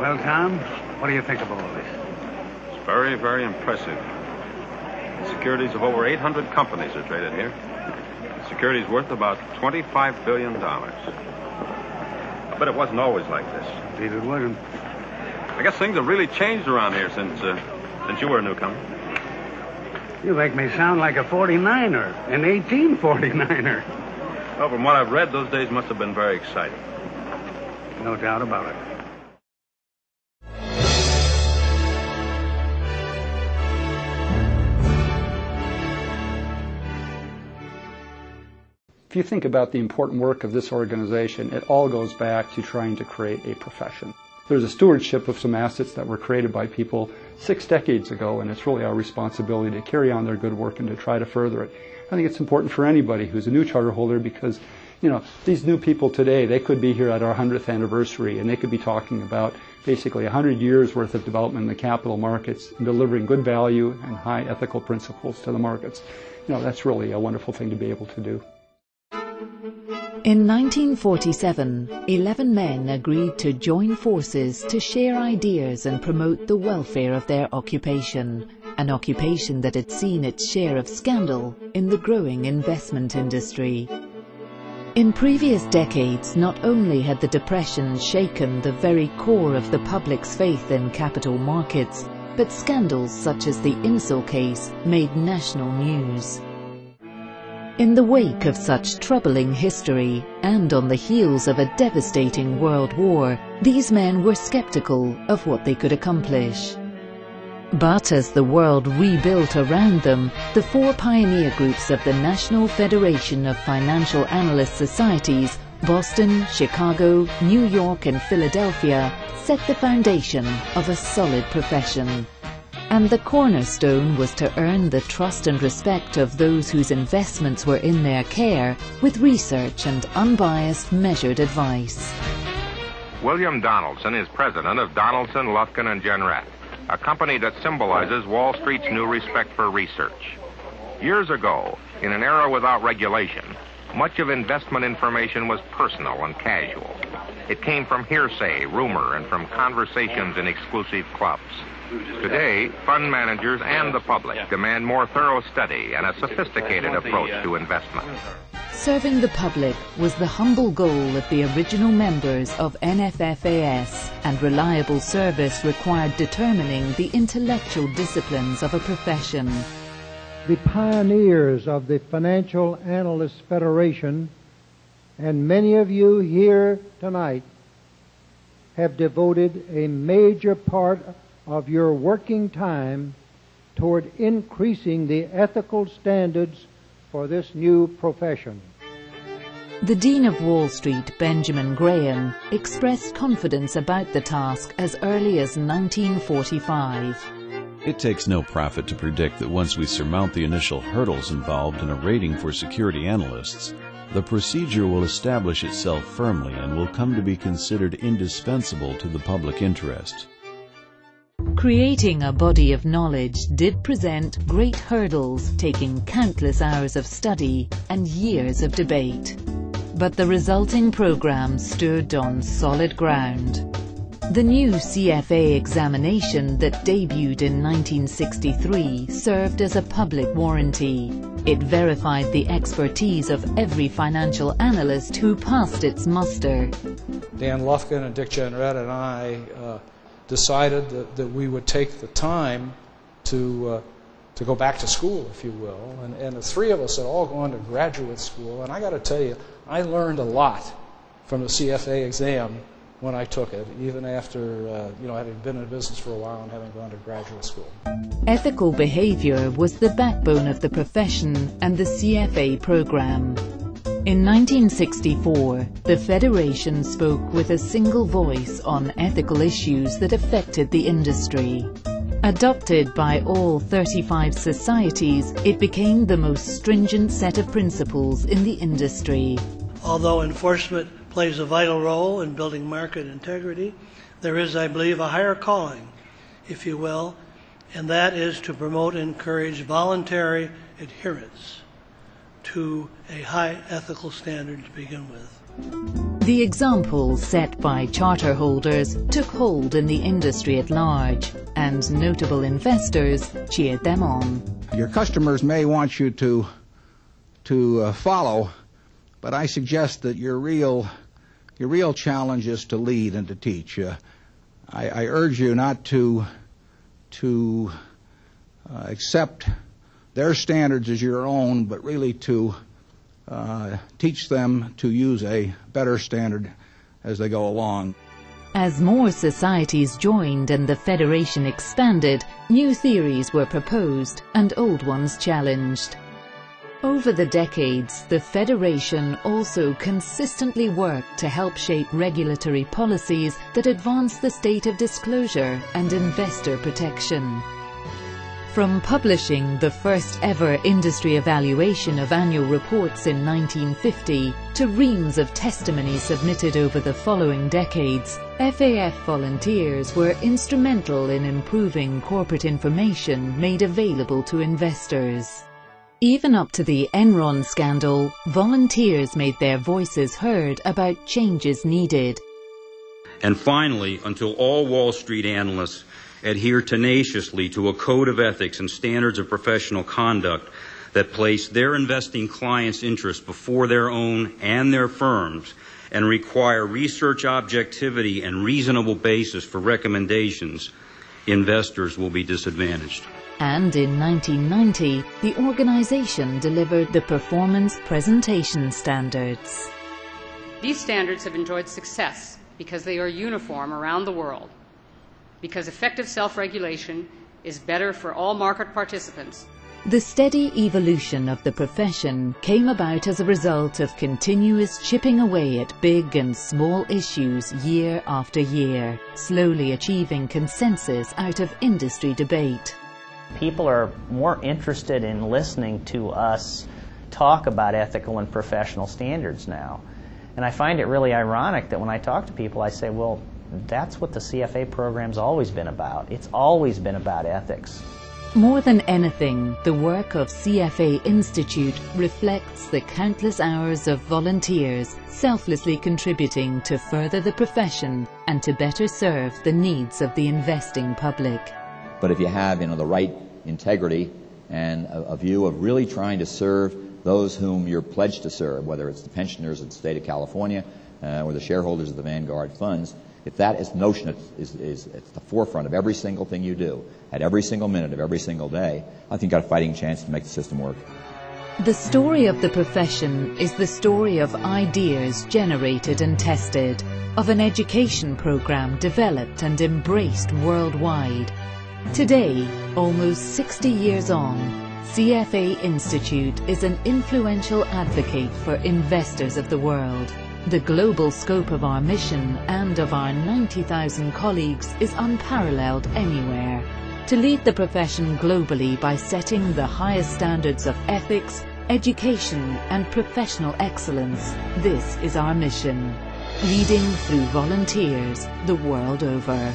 Well, Tom, what do you think of all this? It's very, very impressive. The securities of over 800 companies are traded here. The securities worth about $25 billion. I bet it wasn't always like this. Indeed it wasn't. I guess things have really changed around here since you were a newcomer. You make me sound like a 49er, an 1849er. Well, from what I've read, those days must have been very exciting. No doubt about it. If you think about the important work of this organization, it all goes back to trying to create a profession. There's a stewardship of some assets that were created by people 6 decades ago, and it's really our responsibility to carry on their good work and to try to further it. I think it's important for anybody who's a new charter holder because, you know, these new people today, they could be here at our 100th anniversary, and they could be talking about basically 100 years worth of development in the capital markets and delivering good value and high ethical principles to the markets. You know, that's really a wonderful thing to be able to do. In 1947, 11 men agreed to join forces to share ideas and promote the welfare of their occupation, an occupation that had seen its share of scandal in the growing investment industry. In previous decades, not only had the Depression shaken the very core of the public's faith in capital markets, but scandals such as the Insull case made national news. In the wake of such troubling history, and on the heels of a devastating world war, these men were skeptical of what they could accomplish. But as the world rebuilt around them, the 4 pioneer groups of the National Federation of Financial Analyst Societies, Boston, Chicago, New York and Philadelphia, set the foundation of a solid profession. And the cornerstone was to earn the trust and respect of those whose investments were in their care with research and unbiased, measured advice. William Donaldson is president of Donaldson, Lufkin & Jenrette, a company that symbolizes Wall Street's new respect for research. Years ago, in an era without regulation, much of investment information was personal and casual. It came from hearsay, rumor, and from conversations in exclusive clubs. Today, fund managers and the public demand more thorough study and a sophisticated approach to investment. Serving the public was the humble goal of the original members of NFFAS, and reliable service required determining the intellectual disciplines of a profession. The pioneers of the Financial Analysts Federation, and many of you here tonight, have devoted a major part of your working time toward increasing the ethical standards for this new profession. The Dean of Wall Street, Benjamin Graham, expressed confidence about the task as early as 1945. It takes no prophet to predict that once we surmount the initial hurdles involved in a rating for security analysts, the procedure will establish itself firmly and will come to be considered indispensable to the public interest. Creating a body of knowledge did present great hurdles, taking countless hours of study and years of debate. But the resulting program stood on solid ground. The new CFA examination that debuted in 1963 served as a public warranty. It verified the expertise of every financial analyst who passed its muster. Dan Lufkin and Dick Jenrette and I decided that we would take the time to go back to school, if you will. And the 3 of us had all gone to graduate school. And I got to tell you, I learned a lot from the CFA exam when I took it, even after having been in business for a while and having gone to graduate school. Ethical behavior was the backbone of the profession and the CFA program. In 1964, the Federation spoke with a single voice on ethical issues that affected the industry. Adopted by all 35 societies, it became the most stringent set of principles in the industry. Although enforcement plays a vital role in building market integrity, there is, I believe, a higher calling, if you will, and that is to promote and encourage voluntary adherence to a high ethical standard to begin with. The example set by charter holders took hold in the industry at large, and notable investors cheered them on. Your customers may want you to follow, but I suggest that your real challenge is to lead and to teach. I urge you not to accept their standards as your own, but really to teach them to use a better standard as they go along. As more societies joined and the Federation expanded, new theories were proposed and old ones challenged. Over the decades, the Federation also consistently worked to help shape regulatory policies that advance the state of disclosure and investor protection. From publishing the first ever industry evaluation of annual reports in 1950 to reams of testimony submitted over the following decades, FAF volunteers were instrumental in improving corporate information made available to investors. Even up to the Enron scandal, volunteers made their voices heard about changes needed. And finally, until all Wall Street analysts adhere tenaciously to a code of ethics and standards of professional conduct that place their investing clients' interests before their own and their firms, and require research objectivity and reasonable basis for recommendations, investors will be disadvantaged. And in 1990, the organization delivered the Performance Presentation Standards. These standards have enjoyed success because they are uniform around the world, because effective self-regulation is better for all market participants. The steady evolution of the profession came about as a result of continuous chipping away at big and small issues year after year, slowly achieving consensus out of industry debate. People are more interested in listening to us talk about ethical and professional standards now. And I find it really ironic that when I talk to people, I say, well, that's what the CFA program's always been about. It's always been about ethics. More than anything, the work of CFA Institute reflects the countless hours of volunteers selflessly contributing to further the profession and to better serve the needs of the investing public. But if you have, the right integrity and a view of really trying to serve those whom you're pledged to serve, whether it's the pensioners of the state of California or the shareholders of the Vanguard funds, if that notion is at the forefront of every single thing you do, at every single minute of every single day, I think you've got a fighting chance to make the system work. The story of the profession is the story of ideas generated and tested, of an education program developed and embraced worldwide. Today, almost 60 years on, CFA Institute is an influential advocate for investors of the world. The global scope of our mission and of our 90,000 colleagues is unparalleled anywhere. To lead the profession globally by setting the highest standards of ethics, education and professional excellence, this is our mission. Leading through volunteers the world over.